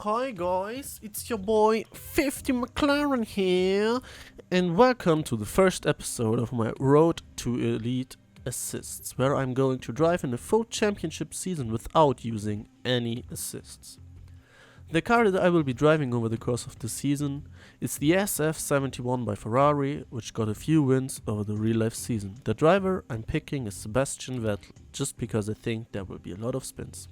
Hi guys, it's your boy 50 McLaren here, and welcome to the first episode of my Road to Elite Assists, where I'm going to drive in a full championship season without using any assists. The car that I will be driving over the course of the season is the SF71 by Ferrari, which got a few wins over the real life season. The driver I'm picking is Sebastian Vettel, just because I think there will be a lot of spins.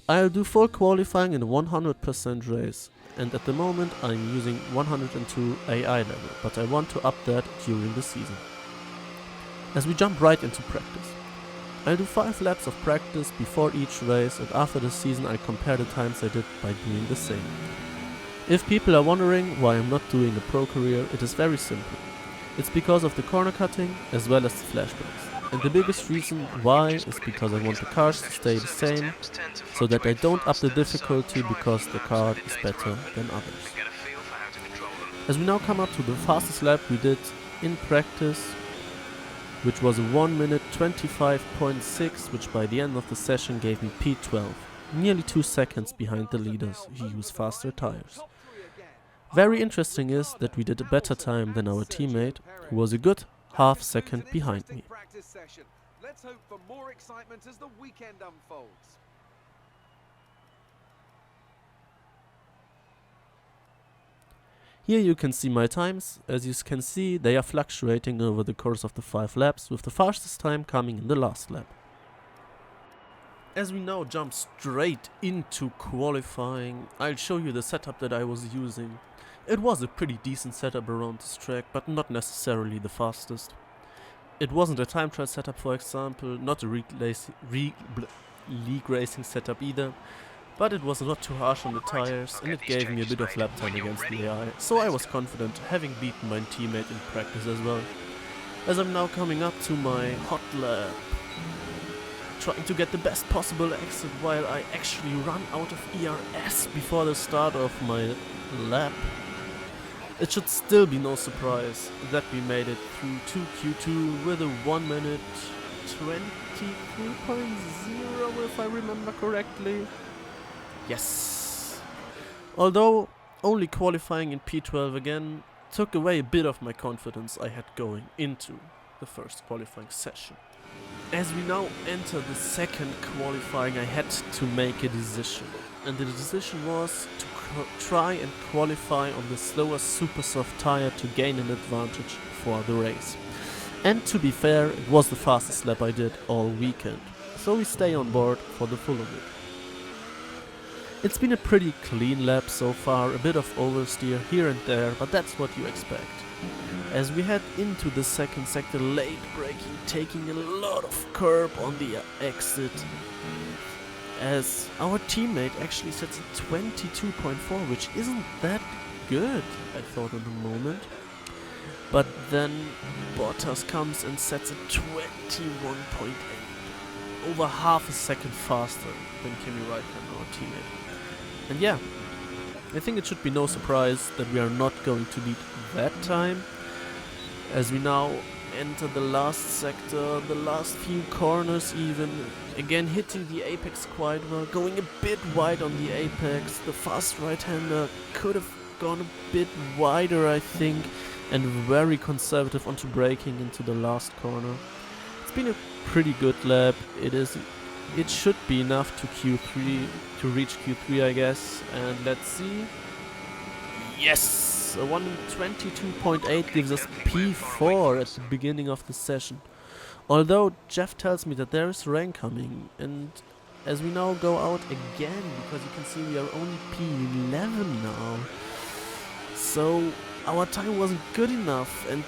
I'll do full qualifying in a 100% race, and at the moment I'm using 102 AI level, but I want to up that during the season. As we jump right into practice. I'll do 5 laps of practice before each race, and after the season I'll compare the times I did by doing the same. If people are wondering why I'm not doing a pro career, it is very simple. It's because of the corner cutting as well as the flashbacks. And the biggest reason why is because I want the cars to stay the same, so that I don't up the difficulty because the car is better than others. As we now come up to the fastest lap we did in practice, which was a 1 minute 25.6, which by the end of the session gave me P12, nearly 2 seconds behind the leaders who use faster tires. Very interesting is that we did a better time than our teammate, who was a good half second behind me. Let's hope for more excitement as the weekend unfolds. Here you can see my times. As you can see, they are fluctuating over the course of the 5 laps, with the fastest time coming in the last lap. As we now jump straight into qualifying, I'll show you the setup that I was using. It was a pretty decent setup around this track, but not necessarily the fastest. It wasn't a time trial setup, for example, not a league racing setup either, but it was not too harsh on the tires and it gave me a bit of lap time against the AI, so I was confident, having beaten my teammate in practice as well. As I'm now coming up to my hot lap, trying to get the best possible exit while I actually run out of ERS before the start of my lap. It should still be no surprise that we made it through to Q2 with a 1 minute 23.0, if I remember correctly. Yes. Although only qualifying in P12 again took away a bit of my confidence I had going into the first qualifying session. As we now enter the second qualifying, I had to make a decision. And the decision was to try and qualify on the slower super soft tire to gain an advantage for the race. And to be fair, it was the fastest lap I did all weekend, so we stay on board for the full of it. It's been a pretty clean lap so far, a bit of oversteer here and there, but that's what you expect. As we head into the second sector, late braking, taking a lot of curb on the exit, as our teammate actually sets a 22.4, which isn't that good, I thought in the moment. But then Bottas comes and sets a 21.8, over half a second faster than Kimi Räikkönen, our teammate. And yeah, I think it should be no surprise that we are not going to beat that time, as we now enter the last sector, the last few corners even, again hitting the apex quite well, going a bit wide on the apex. The fast right-hander could have gone a bit wider, I think, and very conservative onto braking into the last corner. It's been a pretty good lap. It should be enough to reach Q3, I guess, and let's see. Yes! A 122.8 gives us P4 at the beginning of the session. Although Jeff tells me that there is rain coming, and as we now go out again, because you can see we are only P11 now. So our time wasn't good enough, and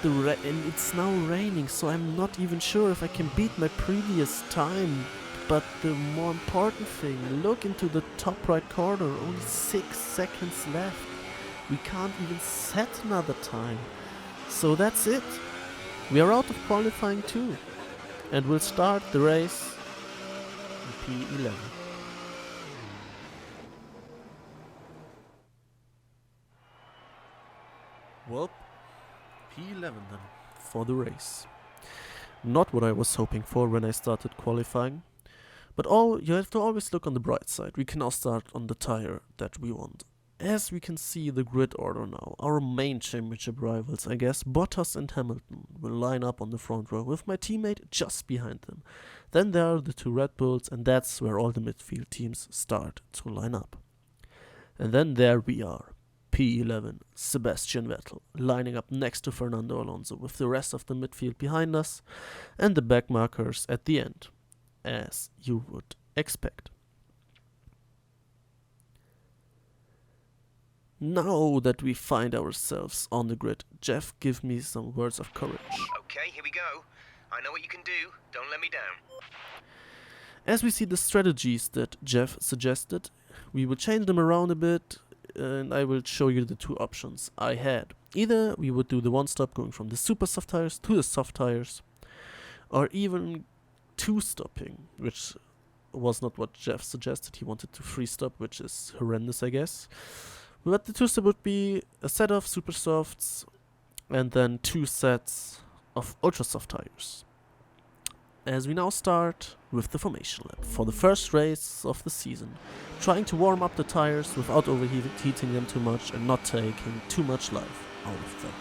it's now raining, so I'm not even sure if I can beat my previous time. But the more important thing, look into the top right corner, only 6 seconds left. We can't even set another time. So that's it. We are out of qualifying too. And we'll start the race in P11. Well, P11 then for the race. Not what I was hoping for when I started qualifying. But you have to always look on the bright side. We can now start on the tire that we want. As we can see the grid order now, our main championship rivals, I guess, Bottas and Hamilton, will line up on the front row with my teammate just behind them. Then there are the two Red Bulls, and that's where all the midfield teams start to line up. And then there we are, P11, Sebastian Vettel, lining up next to Fernando Alonso with the rest of the midfield behind us, and the back markers at the end, as you would expect. Now that we find ourselves on the grid, Jeff, give me some words of courage. Okay, here we go. I know what you can do. Don't let me down. As we see the strategies that Jeff suggested, we will change them around a bit, and I will show you the two options I had. Either we would do the one stop going from the super soft tires to the soft tires, or even two stopping, which was not what Jeff suggested. He wanted to free stop, which is horrendous, I guess. But the two step would be a set of super softs and then two sets of ultra soft tires. As we now start with the formation lap for the first race of the season, trying to warm up the tires without overheating them too much and not taking too much life out of them.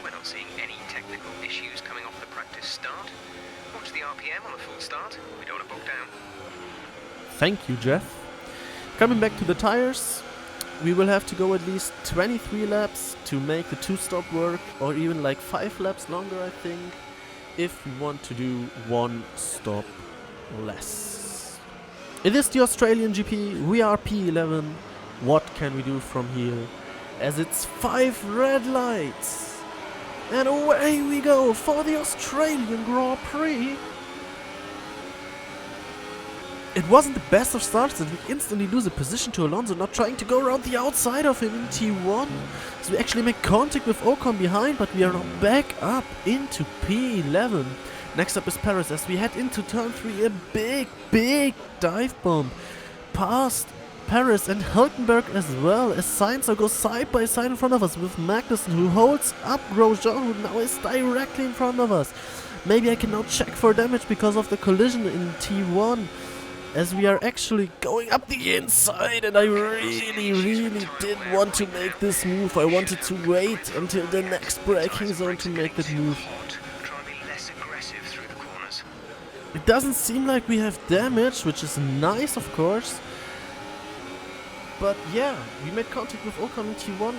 We're not seeing any technical issues coming off the practice start. Watch the RPM on a full start. We don't want to bog down. Thank you, Jeff. Coming back to the tires, we will have to go at least 23 laps to make the two-stop work, or even like 5 laps longer, I think, if we want to do one stop less. It is the Australian GP, we are P11. What can we do from here? As it's 5 red lights. And away we go for the Australian Grand Prix. It wasn't the best of starts, and we instantly lose a position to Alonso, not trying to go around the outside of him in T1. So we actually make contact with Ocon behind, but we are now back up into P11. Next up is Perez as we head into turn 3, a big dive bomb past Perez and Hülkenberg as well, as Sainz goes side by side in front of us with Magnussen, who holds up Grosjean, who now is directly in front of us. Maybe I can now check for damage because of the collision in T1, as we are actually going up the inside, and I really did want to make this move. I wanted to wait until the next braking zone to make that move. It doesn't seem like we have damage, which is nice, of course. But yeah, we made contact with Ocon in T1.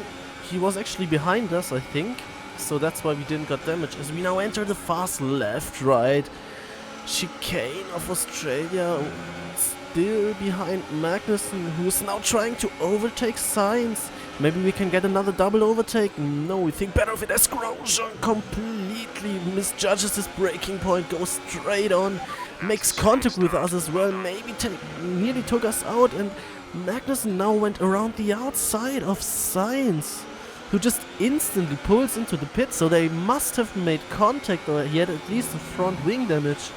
He was actually behind us, I think. So that's why we didn't get damage. As we now enter the fast left-right chicane of Australia. Still behind Magnussen, who is now trying to overtake Sainz. Maybe we can get another double overtake. No, we think better of it as Grosjean completely misjudges his braking point, goes straight on, makes contact with us as well. Maybe nearly took us out, and Magnussen now went around the outside of Sainz, who just instantly pulls into the pit, so they must have made contact, or he had at least a front wing damage.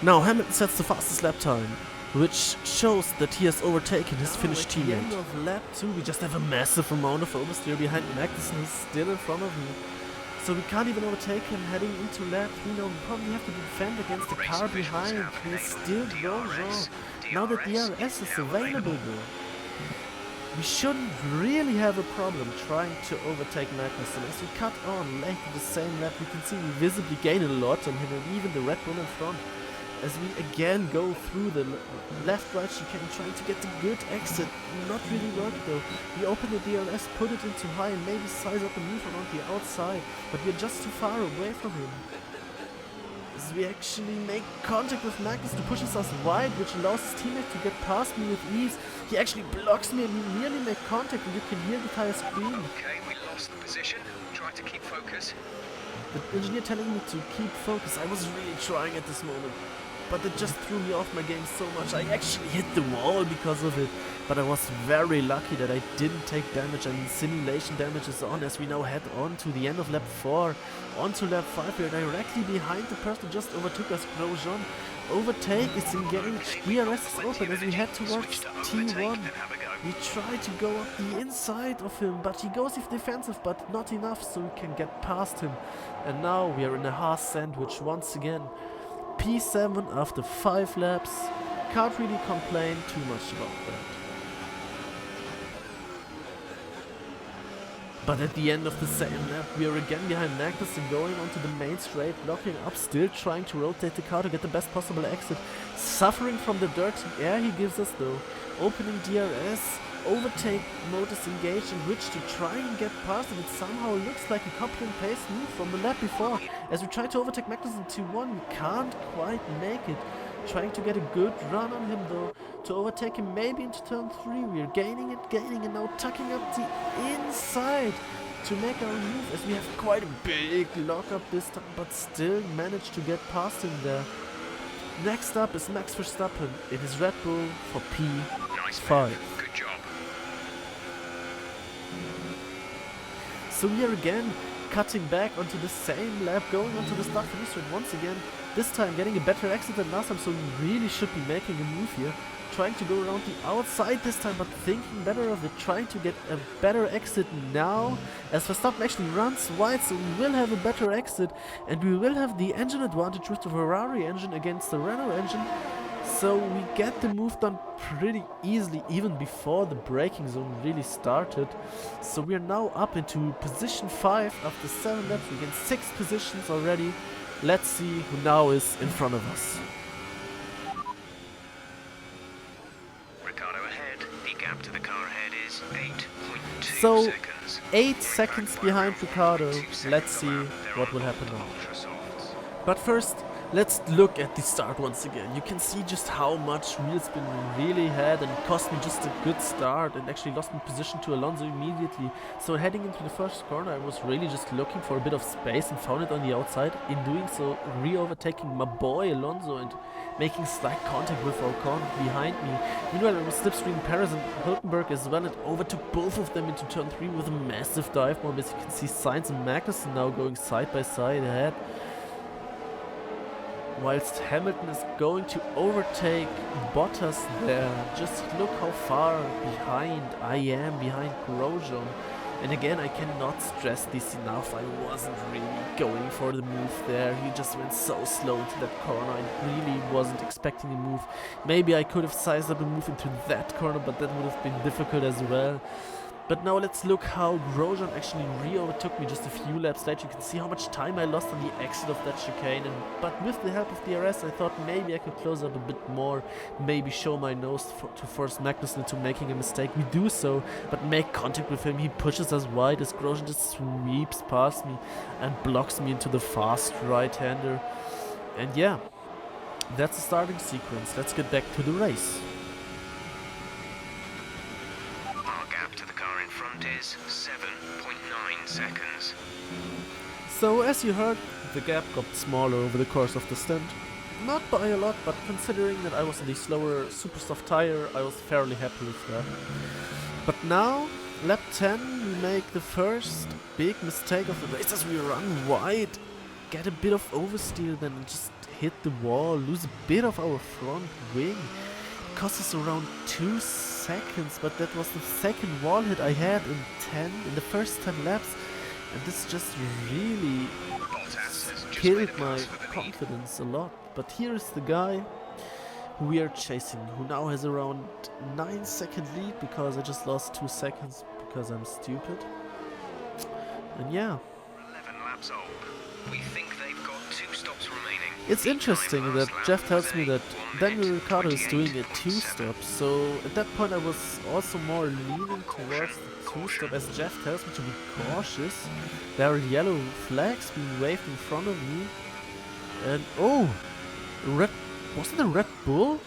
Now Hamilton sets the fastest lap time, which shows that he has overtaken his Finnish teammate. At the end of lap 2, we just have a massive amount of oversteer behind Magnussen, who's still in front of me. So we can't even overtake him heading into lap 3. Now we probably have to defend against the car behind, who is still Grosjean. Now that DRS is available though, we shouldn't really have a problem trying to overtake Magnussen. As we cut on late to the same lap, you can see we visibly gain a lot on him, and even the Red Bull in front. As we again go through the left-right chicane, trying to get the good exit. Not really worked though. We open the DRS, put it into high, and maybe size up a move around the outside, but we're just too far away from him. As we actually make contact with Magnussen, to pushes us wide, which allows his teammate to get past me with ease. He actually blocks me, and we nearly make contact, and you can hear the tire scream. Okay, we lost the position. Try to keep focus. The engineer telling me to keep focus. I was really trying at this moment, but it just threw me off my game so much. I actually hit the wall because of it, but I was very lucky that I didn't take damage, and simulation damage is on as we now head on to the end of lap 4. On to lap 5, we are directly behind the person who just overtook us, Grosjean. Overtake is engaged. DRS is open as we head towards T1. We try to go up the inside of him, but he goes with defensive, but not enough so we can get past him. And now we are in a Haas sandwich once again. P7 after 5 laps. Can't really complain too much about that. But at the end of the second lap, we are again behind Magnussen going onto the main straight, locking up, still trying to rotate the car to get the best possible exit. Suffering from the dirty air he gives us though. Opening DRS, overtake mode is engaged in which to try and get past him. It somehow looks like a copy and paste move from the lap before. As we try to overtake Magnussen 2-1, we can't quite make it. Trying to get a good run on him though, to overtake him maybe into turn 3. We are gaining and now tucking up the inside to make our move as we have quite a big lockup this time, but still manage to get past him there. Next up is Max Verstappen in his Red Bull for P5. Good job. So we are again cutting back onto the same lap, going onto the start finish straight once again. This time getting a better exit than last time, so we really should be making a move here. Trying to go around the outside this time, but thinking better of it. Trying to get a better exit now, as Verstappen actually runs wide, so we will have a better exit. And we will have the engine advantage with the Ferrari engine against the Renault engine. So we get the move done pretty easily, even before the braking zone really started. So we are now up into position 5 after 7 laps. We gain 6 positions already. Let's see who now is in front of us. Ricardo ahead. The gap to the car ahead is 8.2 So, seconds. 8 seconds behind Ricardo. Let's see what will happen now. But first, let's look at the start once again. You can see just how much wheel spin we really had, and it cost me just a good start and actually lost my position to Alonso immediately. So heading into the first corner, I was really just looking for a bit of space and found it on the outside. In doing so, re-overtaking my boy Alonso and making slight contact with Ocon behind me. Meanwhile, I was slipstreaming Perez and Hülkenberg as well and overtook both of them into turn 3 with a massive dive bomb. As you can see, Sainz and Magnussen now going side by side ahead, whilst Hamilton is going to overtake Bottas there. Just look how far behind I am, behind Grosjean. And again, I cannot stress this enough. I wasn't really going for the move there. He just went so slow into that corner. I really wasn't expecting a move. Maybe I could have sized up a move into that corner, but that would have been difficult as well. But now let's look how Grosjean actually re-overtook me just a few laps later. You can see how much time I lost on the exit of that chicane. But with the help of DRS, I thought maybe I could close up a bit more. Maybe show my nose to force Magnussen into making a mistake. We do so, but make contact with him. He pushes us wide as Grosjean just sweeps past me and blocks me into the fast right-hander. And yeah, that's the starting sequence. Let's get back to the race. Is 7.9 seconds. So as you heard, the gap got smaller over the course of the stint. Not by a lot, but considering that I was on the slower super soft tire, I was fairly happy with that. But now, lap 10, we make the first big mistake of the race as we run wide, get a bit of oversteer, then just hit the wall, lose a bit of our front wing. It cost us around 2 seconds, but that was the second wall hit I had in the first 10 laps, and this just really killed my confidence a lot. But here is the guy who we are chasing, who now has around 9-second lead because I just lost 2 seconds because I'm stupid. And yeah, 11 laps old. We think they've got 2 stops remaining. it's interesting that Jeff tells me that Daniel Ricciardo is doing a 2-stop, so at that point I was also more leaning towards the 2-stop, as Jeff tells me to be cautious. There are yellow flags being waved in front of me, and oh, was it a Red Bull?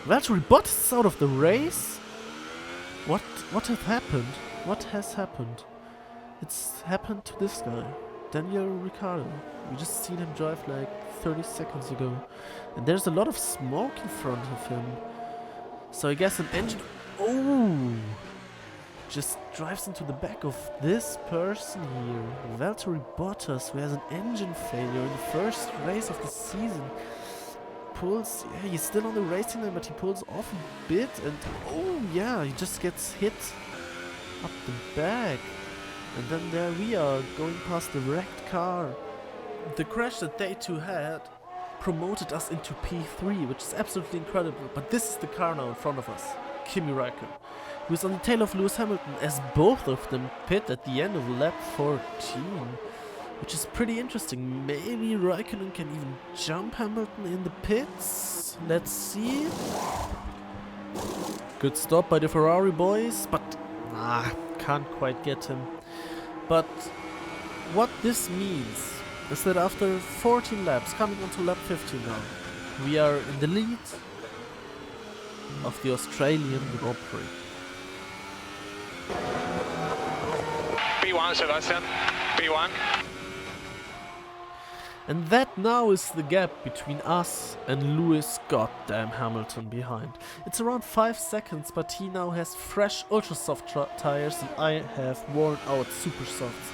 Valtteri Bottas is out of the race? What has happened? What has happened? It's happened to this guy, Daniel Ricciardo. We just seen him drive like 30 seconds ago. And there's a lot of smoke in front of him. So I guess an engine... Oh! Just drives into the back of this person here. Valtteri Bottas, who has an engine failure in the first race of the season. pulls, yeah, he's still on the racing line, but he pulls off a bit, and oh yeah, he just gets hit up the back. And then there we are, going past the wrecked car. The crash that they two had promoted us into P3, which is absolutely incredible, but this is the car now in front of us, Kimi Räikkönen, who is on the tail of Lewis Hamilton, as both of them pit at the end of lap 14, which is pretty interesting. Maybe Räikkönen can even jump Hamilton in the pits. Let's see. Good stop by the Ferrari boys, but can't quite get him. But what this means is that after 14 laps, coming on to lap 15 now, we are in the lead of the Australian Grand Prix. P1, Sebastian. P1. And that now is the gap between us and Lewis goddamn Hamilton behind. It's around 5 seconds, but he now has fresh ultra soft tires and I have worn out super softs,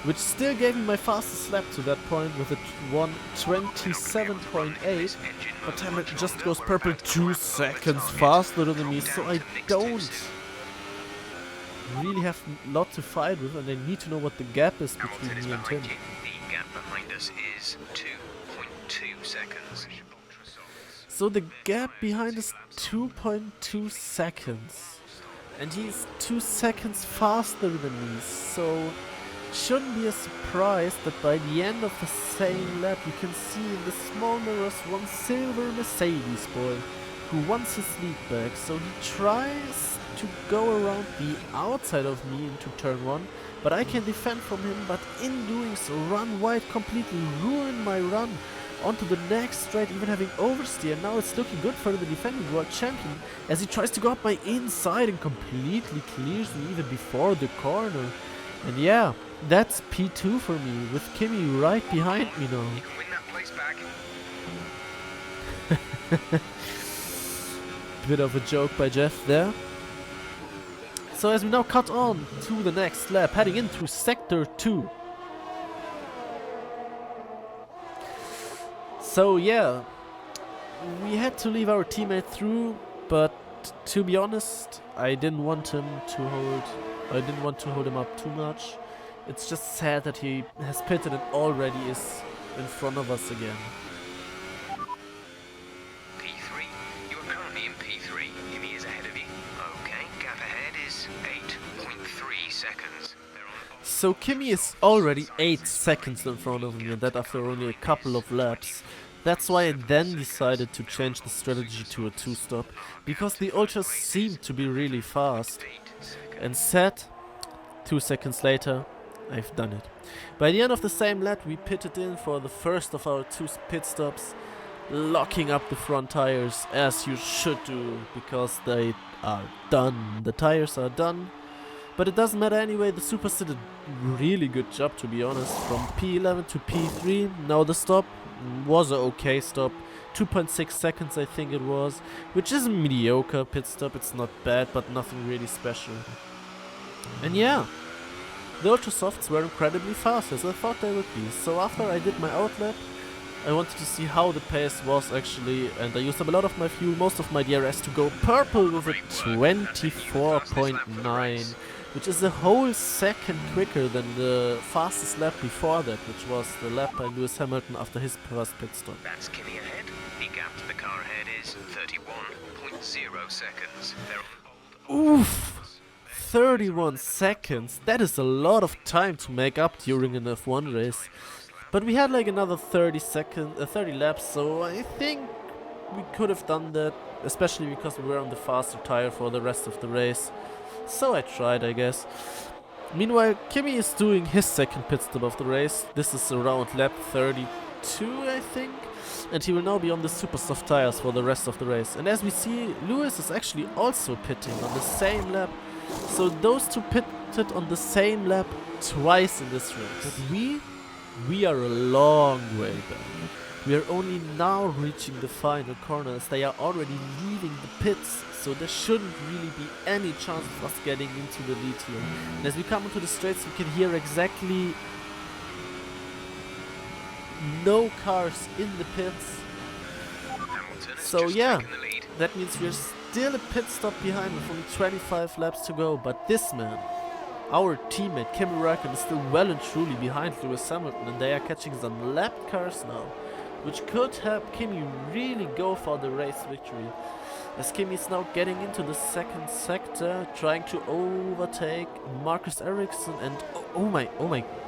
which still gave me my fastest lap to that point with a 1:27.8, but Hamilton just goes purple 2 seconds faster than me, so I don't really have a lot to fight with, and I need to know what the gap is between me and him. The gap behind us is 2.2 seconds. So the gap behind is 2.2 seconds, and he's 2 seconds faster than me, so shouldn't be a surprise that by the end of the same lap you can see in the small mirrors one silver Mercedes boy who wants his lead back, so he tries to go around the outside of me into turn 1, but I can defend from him, but in doing so run wide, completely ruin my run onto the next straight, even having oversteer. Now it's looking good for the defending world champion as he tries to go up my inside and completely clears me even before the corner. And yeah, that's P2 for me, with Kimi right behind me now. You can win that place back. Bit of a joke by Jeff there. So as we now cut on to the next lap, heading into Sector 2. So yeah, we had to leave our teammate through, but to be honest, I didn't want to hold him up too much. It's just sad that he has pitted and already is in front of us again. P3. You are currently in P3. Kimi is ahead of you. Okay, gap ahead is 8.3 seconds. So Kimi is already 8 seconds in front of me, and that after only a couple of laps. That's why I then decided to change the strategy to a 2-stop, because the ultras seemed to be really fast. And said, 2 seconds later, I've done it. By the end of the same lap, we pitted in for the first of our 2 pit stops, locking up the front tires, as you should do, because they are done. The tires are done. But it doesn't matter anyway, the Supers did a really good job, to be honest. From P11 to P3, now the stop was an okay stop. 2.6 seconds I think it was, which is a mediocre pit stop. It's not bad, but nothing really special. And yeah, the Ultra Softs were incredibly fast, as I thought they would be. So after I did my outlap, I wanted to see how the pace was actually, and I used up a lot of my fuel, most of my DRS, to go purple with a 24.9, which is a whole second quicker than the fastest lap before that, which was the lap by Lewis Hamilton after his first pit stop. That's Kimi ahead. The gap to the car ahead is 31.0 seconds. Oof! 31 seconds, that is a lot of time to make up during an F1 race. But we had like another 30 laps, so I think we could have done that, especially because we were on the faster tire for the rest of the race. So I tried, I guess. Meanwhile, Kimi is doing his second pit stop of the race. This is around lap 32, I think. And he will now be on the super soft tires for the rest of the race. And as we see, Lewis is actually also pitting on the same lap. So those two pitted on the same lap twice in this race. But we are a long way back. We are only now reaching the final corner, as they are already leaving the pits, so there shouldn't really be any chance of us getting into the lead here. And as we come into the straights, we can hear exactly no cars in the pits. Hamilton has So just yeah, taken the lead. that means we're still a pit stop behind with only 25 laps to go. But this man, our teammate Kimi Räikkönen, is still well and truly behind Lewis Hamilton, and they are catching some lap cars now, which could help Kimi really go for the race victory. As Kimi is now getting into the second sector, trying to overtake Marcus Ericsson, and oh my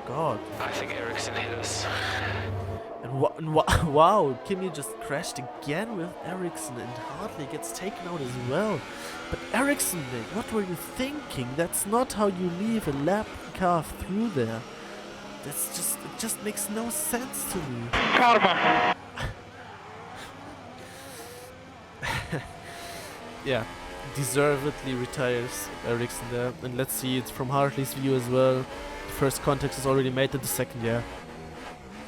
god. I think Ericsson hit us. And wow, Kimi just crashed again with Ericsson, and Hartley gets taken out as well. But Ericsson, mate, what were you thinking? That's not how you leave a lap car through there. It just makes no sense to me. Karma! Yeah, deservedly retires Ericsson there. And let's see it from Hartley's view as well. The first contact is already made, and the second, yeah.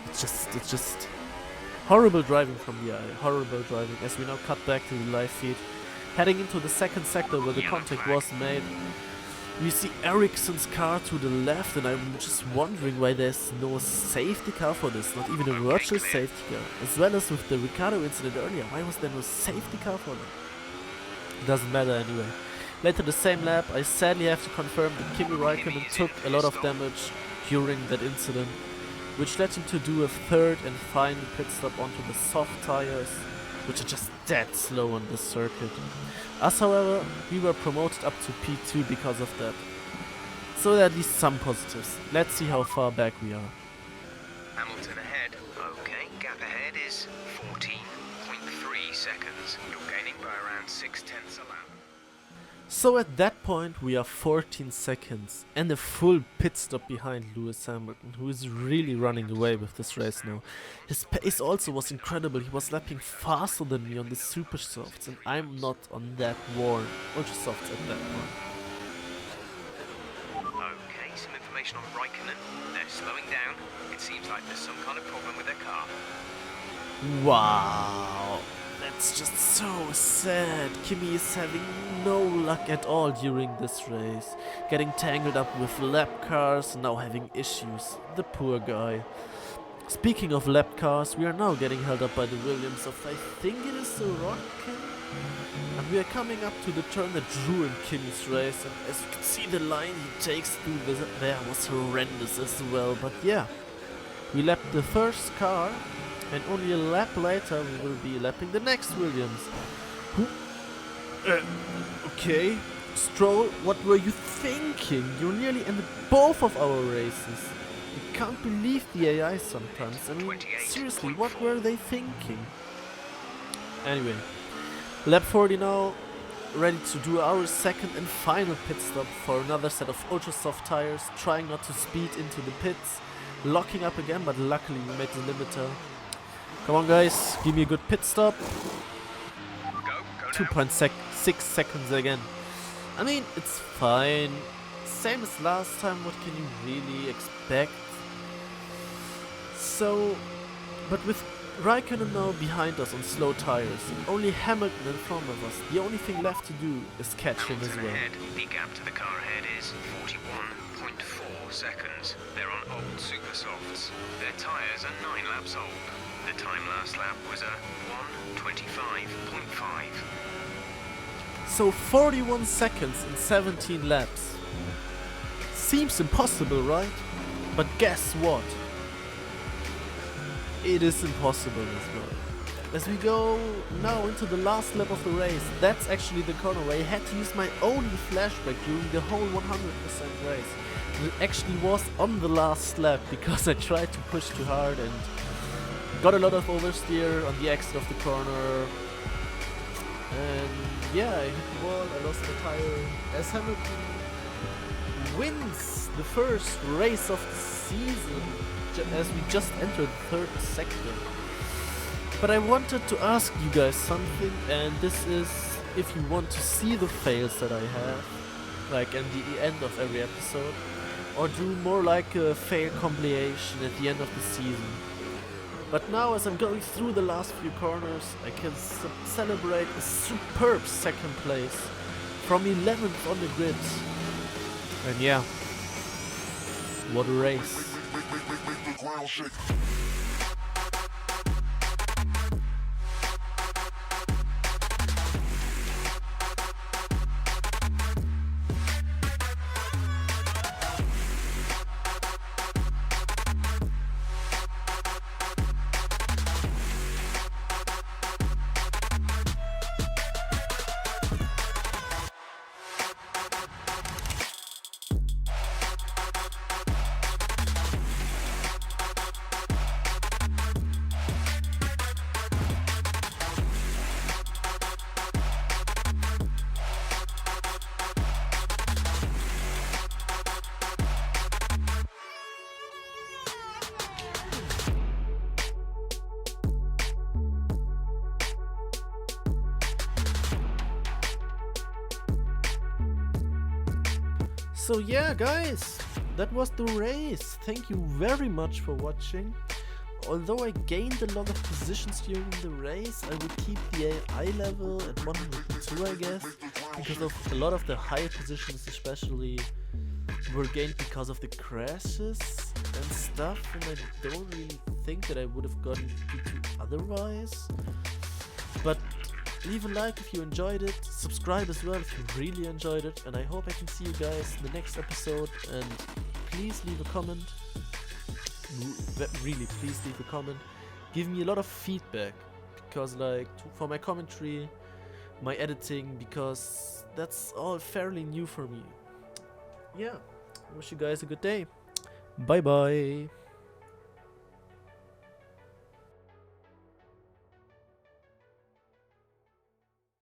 It's just horrible driving from the eye. Horrible driving. As we now cut back to the live feed, heading into the second sector where the contact was made. We see Ericsson's car to the left, and I'm just wondering why there's no safety car for this, not even a virtual safety car. As well as with the Ricciardo incident earlier, why was there no safety car for them? Doesn't matter anyway. Later the same lap, I sadly have to confirm that Kimi Räikkönen took a lot of damage during that incident, which led him to do a third and final pit stop onto the soft tires, which are just dead slow on this circuit. Us, however, we were promoted up to P2 because of that. So there are at least some positives. Let's see how far back we are. Hamilton ahead. Okay, gap ahead is 14.3 seconds. You're gaining by around 0.6 a lap. So at that point we are 14 seconds and a full pit stop behind Lewis Hamilton, who is really running away with this race now. His pace also was incredible. He was lapping faster than me on the super softs, and I'm not on that worn ultra softs at that point. Okay, some information on Räikkönen. They're slowing down. It seems like there's some kind of problem with their car. Wow, that's just so sad. Kimi is having no luck at all during this race. Getting tangled up with lap cars, now having issues. The poor guy. Speaking of lap cars, we are now getting held up by the Williams of, I think it is the Rocket. And we are coming up to the turn that ruined Kimi's race, and as you can see, the line he takes through there was horrendous as well. But yeah, we lapped the first car, and only a lap later we will be lapping the next Williams. Okay, Stroll, what were you thinking? You nearly ended both of our races. I can't believe the AI sometimes. I mean, seriously, what were they thinking? Anyway, lap 40 now, ready to do our second and final pit stop for another set of ultra soft tires, trying not to speed into the pits, locking up again, but luckily we made the limiter. Come on guys, give me a good pit stop. 2.6 seconds again. I mean, it's fine. Same as last time, what can you really expect? So, but with Räikkönen now behind us on slow tires, and only Hamilton in front of us, the only thing left to do is catch him as well. Ahead. The gap to the car ahead is 41.4 seconds. They're on old super softs. Their tyres are 9 laps old. The time last lap was a 1:25.5. So 41 seconds in 17 laps. Seems impossible, right? But guess what? It is impossible as well. As we go now into the last lap of the race, that's actually the corner where I had to use my only flashback during the whole 100% race. And it actually was on the last lap because I tried to push too hard and got a lot of oversteer on the exit of the corner. And yeah, I hit the wall, I lost the tire. As Hamilton wins the first race of the season, as we just entered the third sector. But I wanted to ask you guys something, and this is if you want to see the fails that I have, like at the end of every episode, or do more like a fail compilation at the end of the season. But now, as I'm going through the last few corners, I can celebrate a superb second place from 11th on the grid. And yeah, what a race. So yeah, guys, that was the race. Thank you very much for watching. Although I gained a lot of positions during the race, I would keep the AI level at 102, I guess, because of a lot of the higher positions especially were gained because of the crashes and stuff, and I don't really think that I would have gotten P2 otherwise. But leave a like if you enjoyed it, subscribe as well if you really enjoyed it, and I hope I can see you guys in the next episode, and please leave a comment. Really, please leave a comment. Give me a lot of feedback, because like for my commentary, my editing, because that's all fairly new for me. Yeah, wish you guys a good day. Bye bye.